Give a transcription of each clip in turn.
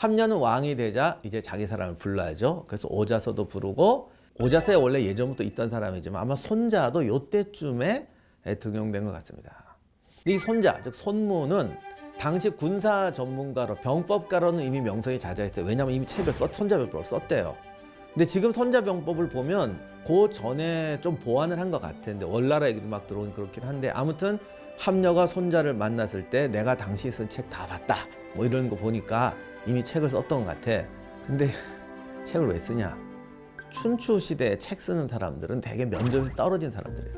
함녀는 왕이 되자 이제 자기 사람을 불러야죠. 그래서 오자서도 부르고, 오자서에 원래 예전부터 있던 사람이지만 아마 손자도 요때쯤에 등용된 것 같습니다. 이 손자, 즉 손무는 당시 군사 전문가로, 병법가로는 이미 명성이 자자했어요. 왜냐하면 이미 책을 손자병법을 썼대요. 근데 지금 손자병법을 보면 그 전에 좀 보완을 한 것 같은데, 월나라 얘기도 막 들어오니 그렇긴 한데, 아무튼 함녀가 손자를 만났을 때 내가 당시 쓴 책 다 봤다 뭐 이런 거 보니까 이미 책을 썼던 것 같아. 근데 책을 왜 쓰냐? 춘추 시대에 책 쓰는 사람들은 되게 면접에서 떨어진 사람들이에요.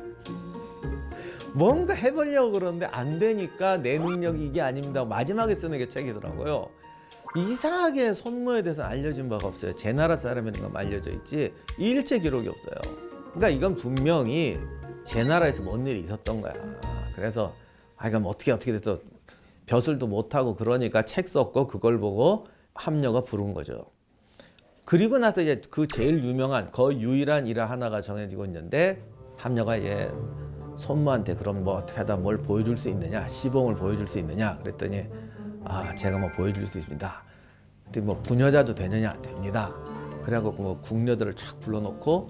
뭔가 해보려고 그러는데 안 되니까 내 능력이 이게 아닙니다. 마지막에 쓰는 게 책이더라고요. 이상하게 손무에 대해서 알려진 바가 없어요. 제 나라 사람이라는 건 알려져 있지 일체 기록이 없어요. 그러니까 이건 분명히 제 나라에서 뭔 일이 있었던 거야. 그래서 이건 어떻게 돼서 벼슬도 못하고 그러니까 책 썼고 그걸 보고 함녀가 부른 거죠. 그리고 나서 이제 그 제일 유명한 거의 유일한 일화 하나가 정해지고 있는데, 함녀가 이제 손무한테 그럼 뭐 어떻게 하다 뭘 보여줄 수 있느냐, 시봉을 보여줄 수 있느냐 그랬더니 제가 뭐 보여줄 수 있습니다. 근데 뭐 부녀자도 되느냐? 됩니다. 그래갖고 뭐 궁녀들을 쫙 불러놓고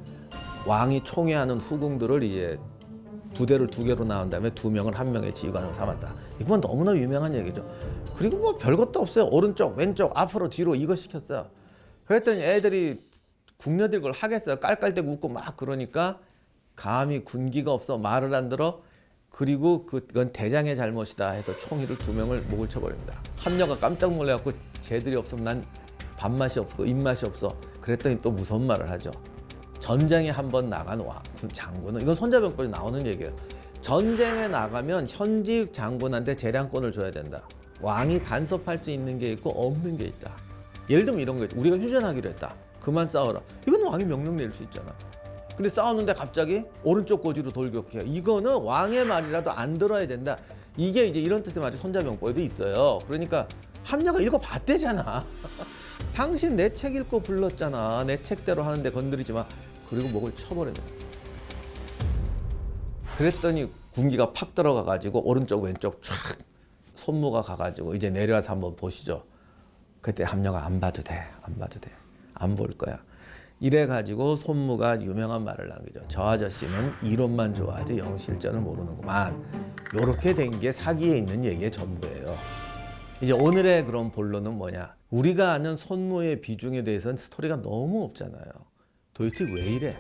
왕이 총애하는 후궁들을 이제 부대를 2개로 나온 다음에 2명을 1명의 지휘관으로 삼았다. 이건 너무나 유명한 얘기죠. 그리고 뭐 별것도 없어요. 오른쪽, 왼쪽, 앞으로, 뒤로 이거 시켰어요. 그랬더니 애들이 궁녀들이 그걸 하겠어요. 깔깔대고 웃고 막 그러니까 감히 군기가 없어 말을 안 들어. 그리고 그건 대장의 잘못이다 해서 총이를 2명을 목을 쳐버립니다. 함녀가 깜짝 놀래갖고 쟤들이 없으면 난 밥맛이 없고 입맛이 없어. 그랬더니 또 무서운 말을 하죠. 전쟁에 한번 나간 장군은, 이건 손자병법에 나오는 얘기예요. 전쟁에 나가면 현직 장군한테 재량권을 줘야 된다. 왕이 간섭할 수 있는 게 있고 없는 게 있다. 예를 들면 이런 거 있죠. 우리가 휴전하기로 했다. 그만 싸워라. 이건 왕이 명령 내릴 수 있잖아. 근데 싸우는데 갑자기 오른쪽 고지로 돌격해요. 이거는 왕의 말이라도 안 들어야 된다. 이게 이제 이런 뜻의 말이 손자병법에도 있어요. 그러니까 함녀가 읽어봤대잖아. 당신 내 책 읽고 불렀잖아. 내 책대로 하는데 건드리지 마. 그리고 목을 쳐버렸네. 그랬더니 군기가 팍 들어가가지고 오른쪽 왼쪽 쫙 손무가 가가지고 이제 내려와서 한번 보시죠. 그때 함녀가 안 봐도 돼. 안 볼 거야. 이래가지고 손무가 유명한 말을 남기죠. 저 아저씨는 이론만 좋아하지 영실전을 모르는구만. 요렇게 된 게 사기에 있는 얘기의 전부예요. 이제 오늘의 그런 본론은 뭐냐? 우리가 아는 손무의 비중에 대해서는 스토리가 너무 없잖아요. 도대체 왜 이래?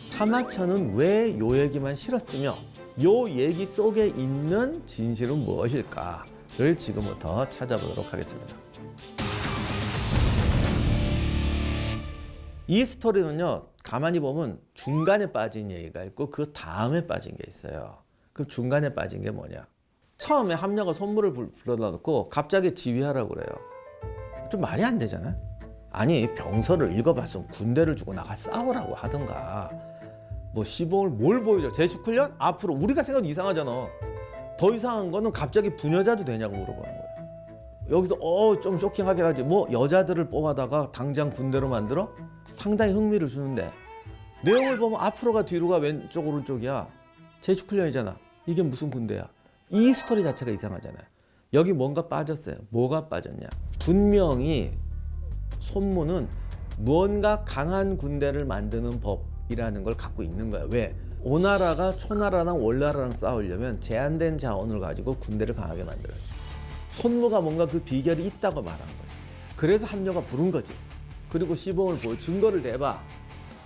사마천은 왜 요 얘기만 실었으며 요 얘기 속에 있는 진실은 무엇일까를 지금부터 찾아보도록 하겠습니다. 이 스토리는요, 가만히 보면 중간에 빠진 얘기가 있고 그 다음에 빠진 게 있어요. 그럼 중간에 빠진 게 뭐냐? 처음에 함녀가 손무를 불러다 놓고 갑자기 지휘하라고 그래요. 좀 말이 안 되잖아요. 아니, 병서를 읽어봤으면 군대를 주고 나가 싸우라고 하든가, 뭐 시봉을 뭘 보여줘? 제식훈련? 앞으로. 우리가 생각해도 이상하잖아. 더 이상한 거는 갑자기 부녀자도 되냐고 물어보는 거예요. 여기서 좀 쇼킹하긴 하지. 뭐 여자들을 뽑아다가 당장 군대로 만들어? 상당히 흥미를 주는데 내용을 보면 앞으로가 뒤로가 왼쪽 오른쪽이야. 제식훈련이잖아. 이게 무슨 군대야? 이 스토리 자체가 이상하잖아요. 여기 뭔가 빠졌어요. 뭐가 빠졌냐? 분명히 손무는 무언가 강한 군대를 만드는 법이라는 걸 갖고 있는 거야. 왜? 오나라가 초나라랑 월나라랑 싸우려면 제한된 자원을 가지고 군대를 강하게 만들어요. 손무가 뭔가 그 비결이 있다고 말한 거예요. 그래서 함녀가 부른 거지. 그리고 시봉을 보여 증거를 대봐.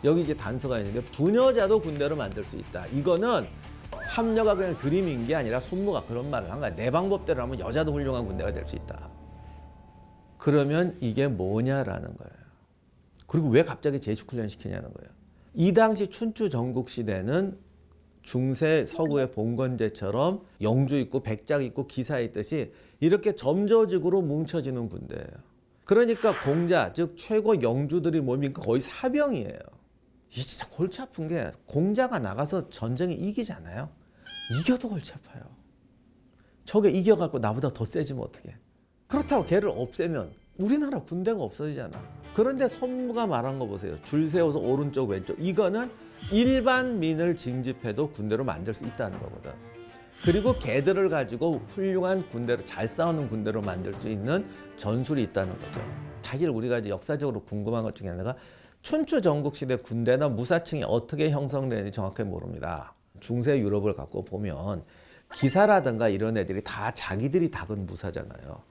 여기 이제 단서가 있는데 부녀자도 군대로 만들 수 있다. 이거는 함녀가 그냥 드림인 게 아니라 손무가 그런 말을 한 거야. 내 방법대로 하면 여자도 훌륭한 군대가 될 수 있다. 그러면 이게 뭐냐라는 거예요. 그리고 왜 갑자기 제식훈련 시키냐는 거예요. 이 당시 춘추 전국 시대는 중세 서구의 봉건제처럼 영주 있고 백작 있고 기사 있듯이 이렇게 점조직으로 뭉쳐지는 군대예요. 그러니까 공자, 즉 최고 영주들이 모이면 거의 사병이에요. 이게 진짜 골치 아픈 게 공자가 나가서 전쟁에 이기잖아요. 이겨도 골치 아파요. 저게 이겨갖고 나보다 더 세지면 어떡해. 그렇다고 걔를 없애면 우리나라 군대가 없어지잖아. 그런데 손무가 말한 거 보세요. 줄 세워서 오른쪽 왼쪽. 이거는 일반민을 징집해도 군대로 만들 수 있다는 거거든. 그리고 걔들을 가지고 훌륭한 군대로 잘 싸우는 군대로 만들 수 있는 전술이 있다는 거죠. 사실 우리가 이제 역사적으로 궁금한 것 중에 하나가 춘추 전국시대 군대나 무사층이 어떻게 형성되는지 정확하게 모릅니다. 중세 유럽을 갖고 보면 기사라든가 이런 애들이 다 자기들이 닭은 무사잖아요.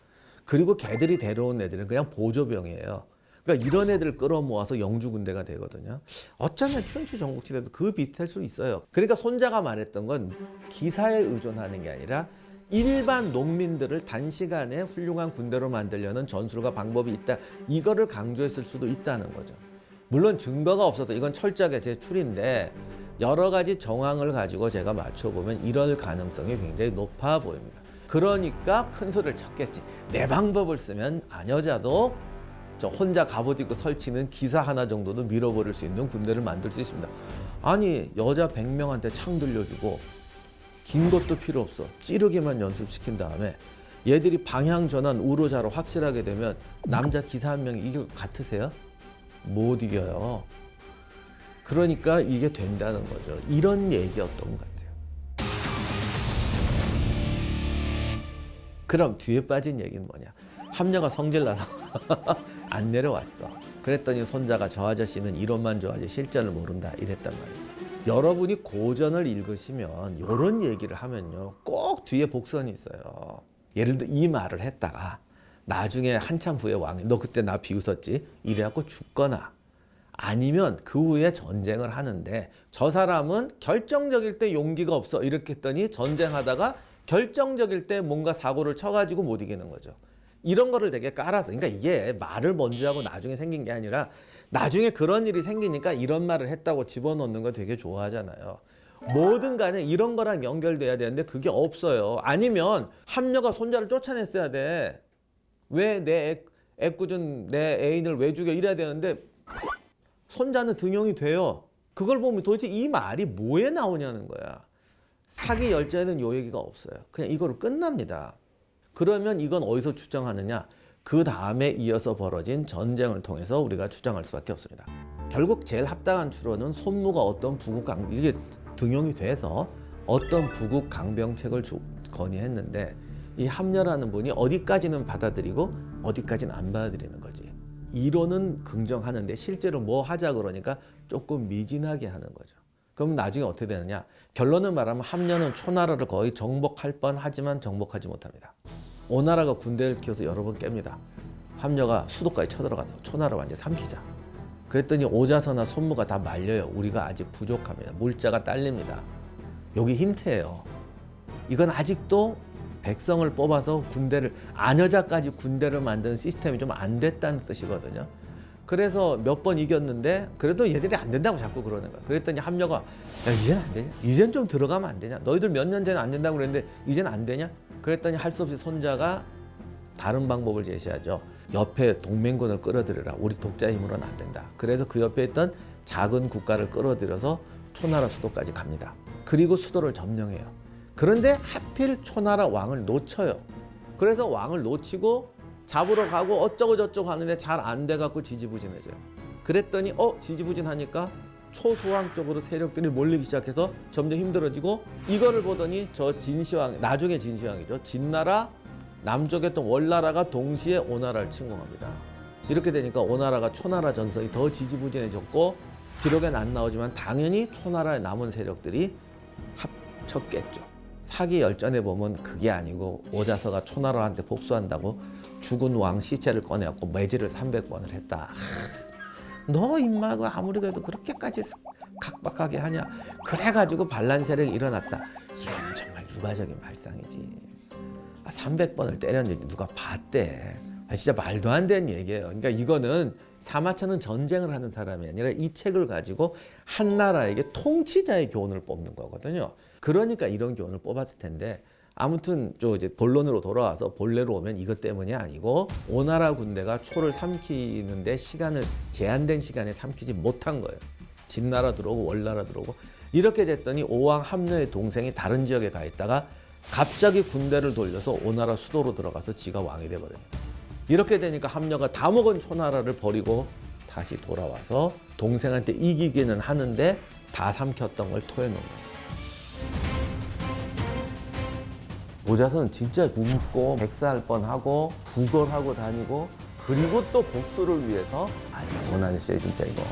그리고 걔들이 데려온 애들은 그냥 보조병이에요. 그러니까 이런 애들을 끌어모아서 영주 군대가 되거든요. 어쩌면 춘추 전국시대도 그 비슷할 수 있어요. 그러니까 손자가 말했던 건 기사에 의존하는 게 아니라 일반 농민들을 단시간에 훌륭한 군대로 만들려는 전술과 방법이 있다. 이거를 강조했을 수도 있다는 거죠. 물론 증거가 없어도 이건 철저하게 제 추리인데 여러 가지 정황을 가지고 제가 맞춰보면 이럴 가능성이 굉장히 높아 보입니다. 그러니까 큰 소리를 쳤겠지. 내 방법을 쓰면 안 여자도 저 혼자 갑옷 입고 설치는 기사 하나 정도도 밀어버릴 수 있는 군대를 만들 수 있습니다. 아니 여자 100명한테 창 들려주고 긴 것도 필요 없어. 찌르기만 연습시킨 다음에 얘들이 방향 전환 우로자로 확실하게 되면 남자 기사 한 명이 이길 것 같으세요? 못 이겨요. 그러니까 이게 된다는 거죠. 이런 얘기였던 것 같아요. 그럼 뒤에 빠진 얘기는 뭐냐? 함녀가 성질나서 안 내려왔어. 그랬더니 손자가 저 아저씨는 이론만 좋아하지 실전을 모른다 이랬단 말이에요. 여러분이 고전을 읽으시면 이런 얘기를 하면요 꼭 뒤에 복선이 있어요. 예를 들어 이 말을 했다가 나중에 한참 후에 왕이 너 그때 나 비웃었지? 이래갖고 죽거나 아니면 그 후에 전쟁을 하는데 저 사람은 결정적일 때 용기가 없어 이렇게 했더니 전쟁하다가 결정적일 때 뭔가 사고를 쳐가지고 못 이기는 거죠. 이런 거를 되게 깔아서 그러니까 이게 말을 먼저 하고 나중에 생긴 게 아니라 나중에 그런 일이 생기니까 이런 말을 했다고 집어넣는 거 되게 좋아하잖아요. 뭐든 간에 이런 거랑 연결돼야 되는데 그게 없어요. 아니면 함녀가 손자를 쫓아냈어야 돼. 왜 내 애꿎은 내 애인을 왜 죽여 이래야 되는데 손자는 등용이 돼요. 그걸 보면 도대체 이 말이 뭐에 나오냐는 거야. 사기 열자에는 요 얘기가 없어요. 그냥 이거로 끝납니다. 그러면 이건 어디서 추정하느냐? 그 다음에 이어서 벌어진 전쟁을 통해서 우리가 추정할 수밖에 없습니다. 결국 제일 합당한 추론은 손무가 어떤 부국 강병 이게 등용이 돼서 어떤 부국 강병책을 건의했는데 이 함녀라는 분이 어디까지는 받아들이고 어디까지는 안 받아들이는 거지. 이론은 긍정하는데 실제로 뭐 하자 그러니까 조금 미진하게 하는 거죠. 그럼 나중에 어떻게 되느냐? 결론을 말하면 함녀는 초나라를 거의 정복할 뻔하지만 정복하지 못합니다. 오나라가 군대를 키워서 여러 번 깹니다. 함녀가 수도까지 쳐들어가서 초나라를 완전히 삼키자. 그랬더니 오자서나 손무가 다 말려요. 우리가 아직 부족합니다. 물자가 딸립니다. 여기 힌트예요. 이건 아직도 백성을 뽑아서 군대를 안여자까지 군대를 만드는 시스템이 좀 안 됐다는 뜻이거든요. 그래서 몇 번 이겼는데 그래도 얘들이 안 된다고 자꾸 그러는 거야. 그랬더니 함녀가 야 이제는 안 되냐? 이젠 좀 들어가면 안 되냐? 너희들 몇 년 전에 안 된다고 그랬는데 이제는 안 되냐? 그랬더니 할 수 없이 손자가 다른 방법을 제시하죠. 옆에 동맹군을 끌어들여라. 우리 독자 힘으로는 안 된다. 그래서 그 옆에 있던 작은 국가를 끌어들여서 초나라 수도까지 갑니다. 그리고 수도를 점령해요. 그런데 하필 초나라 왕을 놓쳐요. 그래서 왕을 놓치고 잡으러 가고 어쩌고 저쩌고 하는데 잘 안 돼갖고 지지부진해져요. 그랬더니 지지부진하니까 초소왕 쪽으로 세력들이 몰리기 시작해서 점점 힘들어지고 이거를 보더니 저 진시황 나중에 진시황이죠. 진나라 남쪽에 있던 월나라가 동시에 오나라를 침공합니다. 이렇게 되니까 오나라가 초나라 전선이 더 지지부진해졌고 기록엔 안 나오지만 당연히 초나라의 남은 세력들이 합쳤겠죠. 사기 열전에 보면 그게 아니고 오자서가 초나라한테 복수한다고 죽은 왕 시체를 꺼내갖고 매질을 300번을 했다. 너 임마 그 아무리 그래도 그렇게까지 각박하게 하냐. 그래가지고 반란 세력이 일어났다. 이건 정말 유가적인 발상이지. 300번을 때렸는데 누가 봤대. 진짜 말도 안 되는 얘기예요. 그러니까 이거는 사마천은 전쟁을 하는 사람이 아니라 이 책을 가지고 한 나라에게 통치자의 교훈을 뽑는 거거든요. 그러니까 이런 교훈을 뽑았을 텐데 아무튼 이제 본론으로 돌아와서 본래로 오면 이것 때문이 아니고 오나라 군대가 초를 삼키는데 제한된 시간에 삼키지 못한 거예요. 진나라 들어오고 월나라 들어오고 이렇게 됐더니 오왕 함녀의 동생이 다른 지역에 가 있다가 갑자기 군대를 돌려서 오나라 수도로 들어가서 지가 왕이 돼버려요. 이렇게 되니까 함녀가 다 먹은 초나라를 버리고 다시 돌아와서 동생한테 이기기는 하는데 다 삼켰던 걸 토해놓는 거예요. 오자서는 진짜 굶고 백사할 뻔하고 구걸하고 다니고 그리고 또 복수를 위해서 이 손아니 씨 진짜 이거